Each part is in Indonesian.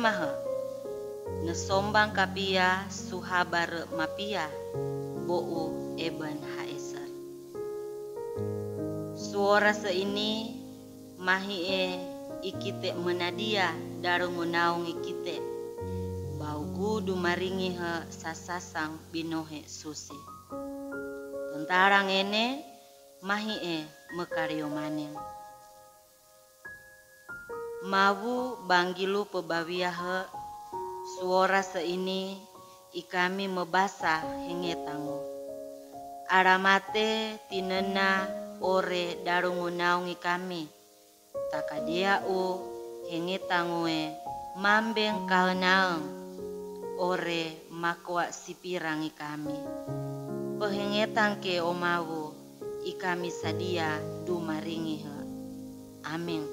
maha nesombang kapia suhabar mapia bo'u eben haeser. Suara seini mahi ikite menadia darungu naung ikite baugu dumaringi he sasasang binohe susi. Tentarang ene mahi mekario manen. Mawu banggilu pebawia he suara seini ikami mebasa hengetangu. Aramate tinena ore darungu naung ikami takadia u hengetangue mambeng kaenaeng ore makwa sipirangi kami. Pehengetang ke omawu ikami sadia dumaringi he. Amin.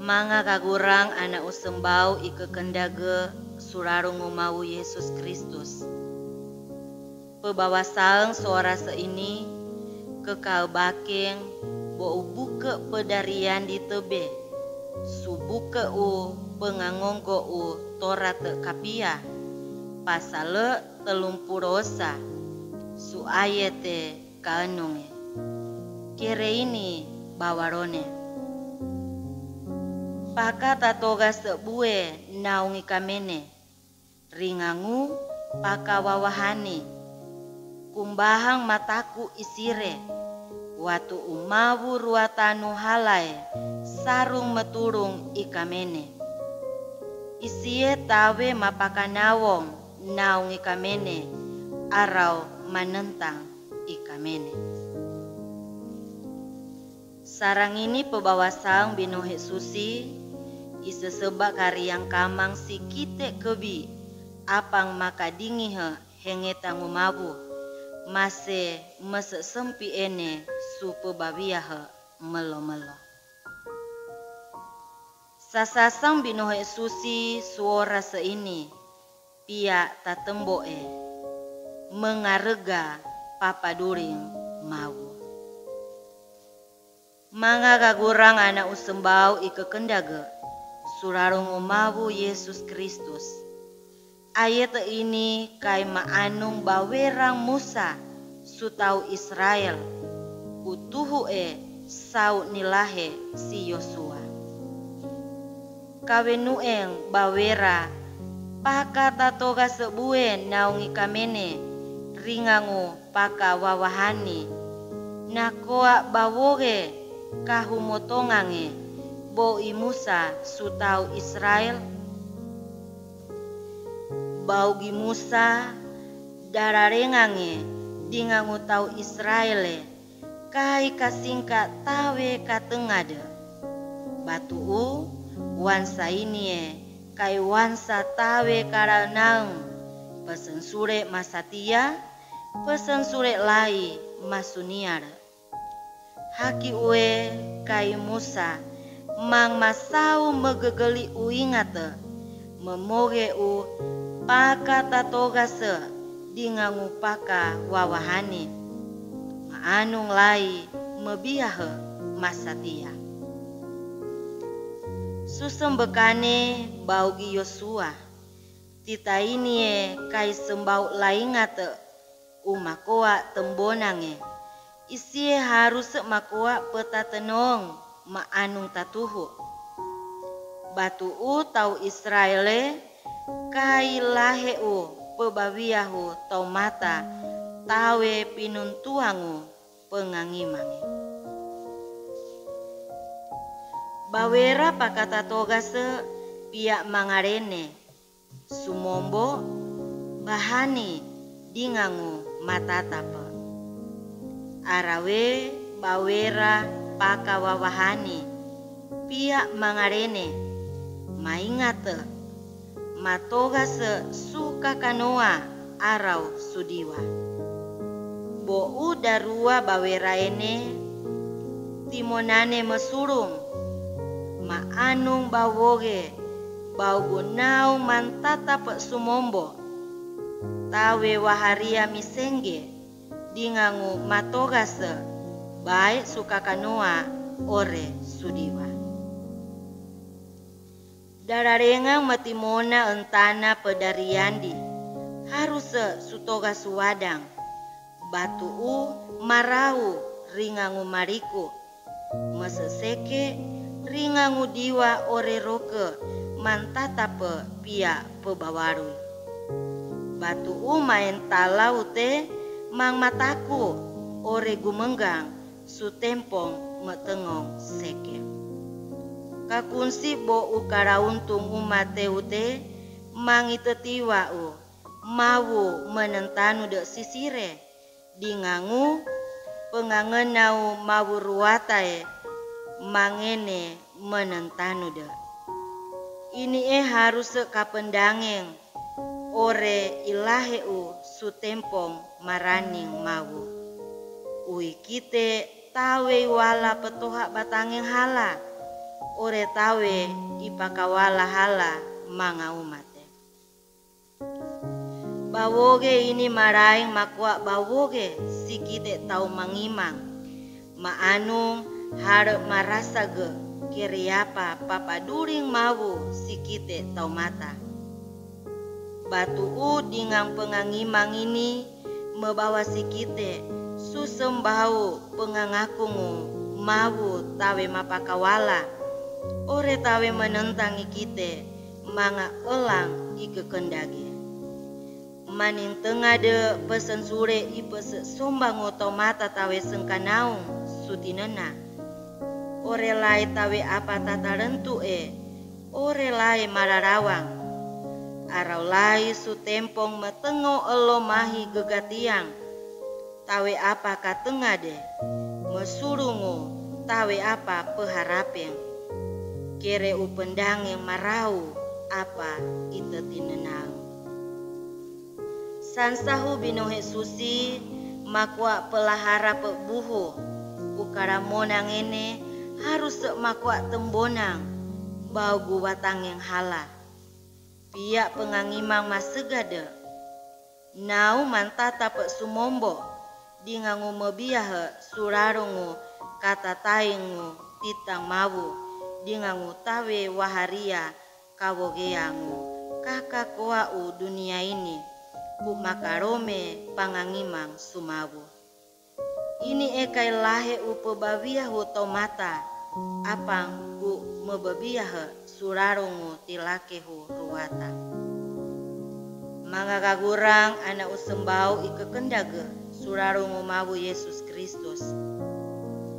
Manga kagurang anak usembau ikekendage surarungu mawu Yesus Kristus. Pebawasaeng suara seini kekal bakeng bo buke pedarian di tebe subuke u pengangonggo u torate kapia pasale telumpurosa su ayete kaenunge kere ini bawarone pakata toga sebue naungi kamene ringangu pakawawahani kumbahang mataku isire watu umawu ruatanu halai sarung meturung ikamene isie tawe mapakanawong naung ikamene arau manentang ikamene. Sarang ini pebawasang binohe susi iseseba kariang kamang si kite kebi apang makadingi he hengetang umawu mase mesesempi ene su pebawia he melo-melo. Sasasang binohe susi suara seini pia tatemboe mengarega papaduring mawu. Manga kagurang anak usembau ikekendage surarung umawu Yesus Kristus. Ayat ini kai maanung bawerang Musa sutau Israel utuhu sau nilahe si Yosua. Kawenueng bawera pakata toga sebue naungi kamene ringangu paka wawahani nakoa bawoge kahumotongange boi Musa sutau Israel baugi Musa dararengange dingangu tau Israele kai kasingka tawe katengade batu wansa ini kai wansa tawe karanang pesen sure masatia pesen sure lai masuniar haki ue kai Musa mang masau megegeli uingate memoge u paka tatogase dingangu paka wawahani maanung lai mebiahe masatia susembekane baugi Yosua tita ini kai sembau laingate umakoa tembonange isie harus makoa petatenong maanung tatuhu batu tau Israele kai laheu pebawiahu tau mata tawe pinuntuangu pengangimange bawera pakata togase pia mangarene sumombo bahani dingangu matatapa arawe bawera pakawawahani pia mangarene maingate matogase suka kanoa arau sudiwa bou darua bawera ene timonane mesurung maanung bawoge baugunau mantata pe sumombo tawe waharia misenge dingangu matogase baik suka kanoa ore sudiwa Dararengang matimona entana pedariandi harus sutoga suwadang batu marau ringangu mariku meseseke ringangu diwa ore roke mantatape pia pebawarui batu main talau te mang mataku ore gumenggang sutempong metengong seke kakunsi bo ukara untung umate ute mangitetiwa mawu menentanu de sisire dingangu pengangenau mawu ruatae mangene menentanu de ini harus kapendangeng ore ilaheu sutempong maraning mawu ui kite tawe wala petoha batangeng hala ore tawe ipakawala hala manga umate bawoge ini maraing makwa bawoge sikite tau mangimang maanung harap marasa ge kiriapa papaduring mawu sikite tau mata batu dingang pengangimang ini membawa sikite susembau pengangakungu mawu tawe mapakawala ore tawe menentang ikite manga elang ikekendage maning tengah de pesen sure ipese sombang otomata tawe sengkanaung sutinena ore lai tawe apa tata rentu ore lai mararawang arau lai sutempong metengo elo mahi gegatiang tawe apa katengah de mesurungu tawe apa peharapeng kere upendang yang marau apa itetinenau sansahu binohe susi makwa pelahara pebuhu ukara monang ini harus makwa tembonang bau guwatang yang hala pihak pengangimang masegade nau mantata pe sumombo dingangu mebiah surarungu kata taingu titang mawu dingangu tawe waharia kawogeangu kakak koau dunia ini ku makarome pangangimang sumawu ini ekai lahe upebabiah tomata apang ku mebebiah surarungu tilakehu ruwata manga kagurang anak usembau ikekendage surarungu mawu Yesus Kristus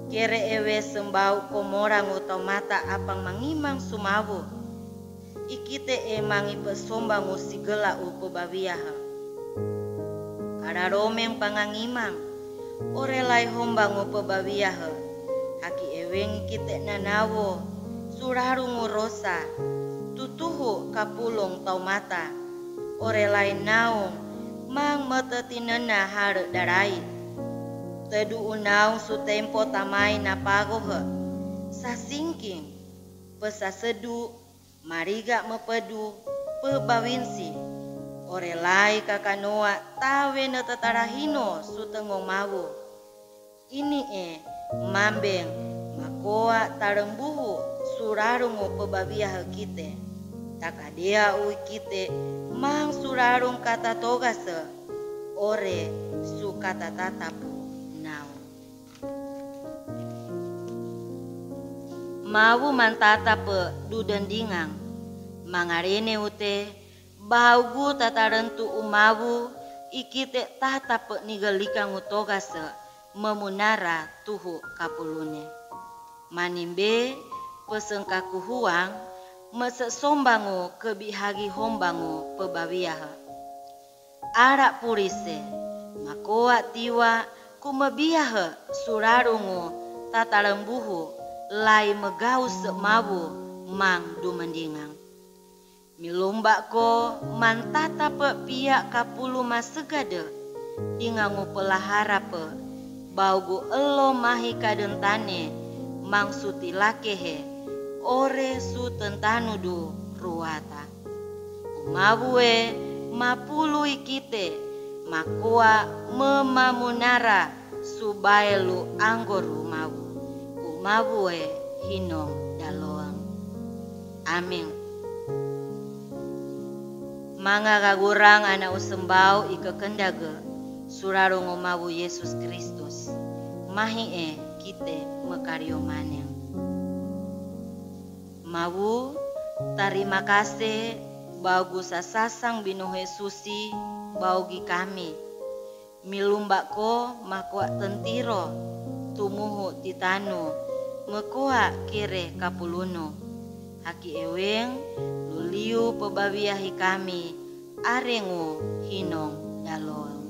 kere ewe sembau komorang utomata apang mangimang sumawu ikite emangi pesombangu sigela upebabiah araromeng pangangimang orelai hombangu pebabiah haki eweng kite nanawo surarungu rosa tutuhu kapulung tau mata orelai naung mang metetinena hare darai tedu unaung sutempo tamai napagohe sasingking pesasedu mariga mepedu pebawinsi orelai kakanoa tawe netetarahino sutengong mawu ini mambeng makoa tarembuhu surarungu pebabiah kite takadea ui kite mang surarung kata togase ore su kata tatapu nau mawu mantata pe dudendingang mangarene ute baugu tatarentu umawu ikite tatape nigelikang utogase memunara tuhu kapulune manimbe pesengkaku huang mesek sombangu kebihagi hombangu pebawiah arak purise makoa tiwa kumebiah surarungu tatarembuhu lai megau semawu mang dumendingang milumbak ko mantata pe pihak kapulu masegade dingangu pelahara pe baugu elo mahi kadentane mang suti lakehe ore su tentanudu ruata umabue mapulu ikite makua memamunara subaelu anggoru mawu umabue hinong daloang amin Manga kagurang anak usembau ika kendaga suraro ngomawu Yesus Kristus. Mahi kite mekario maneng. Mawu terima kasih bau sasasang binuhe susi baugi kami. Milumbako makwa tentiro tumuhu titanu mekua kire kapuluno. Haki eweng luliu pebawiahi kami arengu hinong dalol.